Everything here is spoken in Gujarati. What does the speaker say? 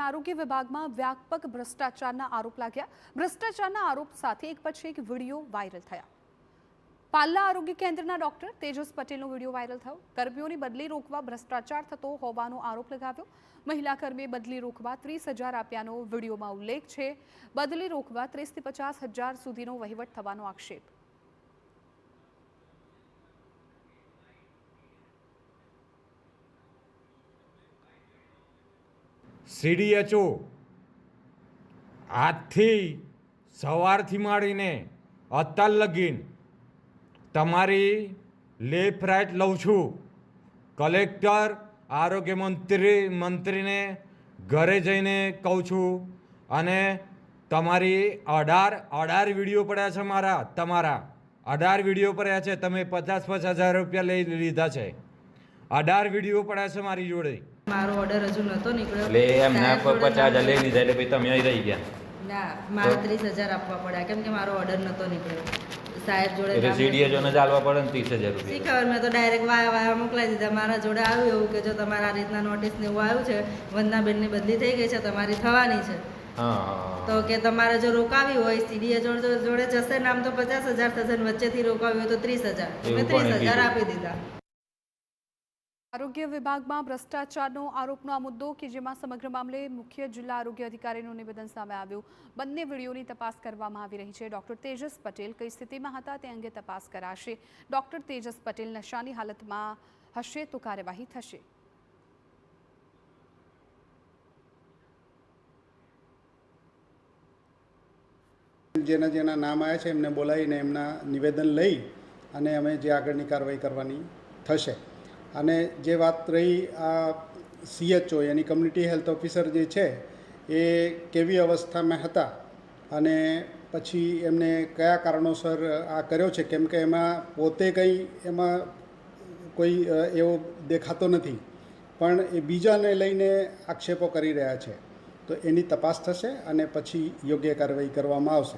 જિલ્લા આરોગ્ય વિભાગમાં વ્યાપક ભ્રષ્ટાચારના આરોપ લાગ્યા। ભ્રષ્ટાચારના આરોપ સાથે એક પછી એક વિડીયો વાયરલ થયા। પાલ્લા આરોગ્ય કેન્દ્રના ડોક્ટર તેજસ પટેલનો વિડીયો વાયરલ થયો। કર્મીઓની બદલી રોકવા ભ્રષ્ટાચાર થતો હોવાનો આરોપ લગાવ્યો। મહિલા કર્મીએ બદલી રોકવા 30,000 આપ્યાનો વિડીયોમાં ઉલ્લેખ છે। બદલી રોકવા 30 થી 50,000 સુધીનો વહીવટ થવાનો આક્ષેપ। CDHO આજથી સવારથી માંડીને અત્યાર લગીન તમારી લેફ્ટ રાઈટ લઉં છું। કલેક્ટર આરોગ્ય મંત્રીને ઘરે જઈને કહું છું અને તમારી 18 વિડીયો પડ્યા છે તમારા 18 વિડીયો પડ્યા છે। તમે 50,000 રૂપિયા લઈ લીધા છે। 18 વિડીયો પડ્યા છે મારી જોડે। મારો ઓર્ડર હજુ નતો નીકળ્યો એટલે એમના 50,000 લઈ લીધા એટલે પછી તમે અહીં રહી ગયા। ના મારે 30,000 આપવા પડ્યા કેમ કે મારો ઓર્ડર નતો નીકળ્યો। સાહેબ જોડે એટલે CDHO ને ચાલવા પડે ને 30,000 રૂપિયા। શી ખબર, મેં તો ડાયરેક્ટ વાયા મોકલાવી દીધા। મારા જોડે આવ્યું એવું કે જો તમારા આ રીતના નોટિસ ને એવું આવ્યું છે, વંદનાબેનની બદલી થઈ ગઈ છે, તમારી થવાની છે। તો કે તમારે જો રોકાવી હોય CDHO જોડે જશે નામ તો 50,000 થશે ને વચ્ચેથી રોકાવી હોય તો 30,000। મેં 30,000 આપી દીધા। આરોગ્ય વિભાગમાં ભ્રષ્ટાચારનો આરોપનો આ મુદ્દો કે જેમાં સમગ્ર મામલે મુખ્ય જિલ્લા આરોગ્ય અધિકારીનું નિવેદન સામે આવ્યું। બંને વિડીયોની તપાસ કરવામાં આવી રહી છે। ડોક્ટર તેજસ પટેલ કઈ સ્થિતિમાં હતા તે અંગે તપાસ કરાશે। ડોક્ટર તેજસ પટેલ નશાની હાલતમાં હશે તો કાર્યવાહી થશે। જેના નામ આવ્યા છે એમને બોલાવીને એમના નિવેદન લઈ અને અમે જે આગળની કાર્યવાહી કરવાની થશે। અને જે વાત રહી આ CHO યાની કમ્યુનિટી હેલ્થ ઓફિસર જે છે એ કેવી અવસ્થામાં હતા અને પછી એમને કયા કારણોસર આ કર્યો છે, કેમ કે એમાં પોતે કંઈ એમાં કોઈ એવો દેખાતો નથી, પણ એ બીજાને લઈને આક્ષેપો કરી રહ્યા છે। તો એની તપાસ થશે અને પછી યોગ્ય કાર્યવાહી કરવામાં આવશે।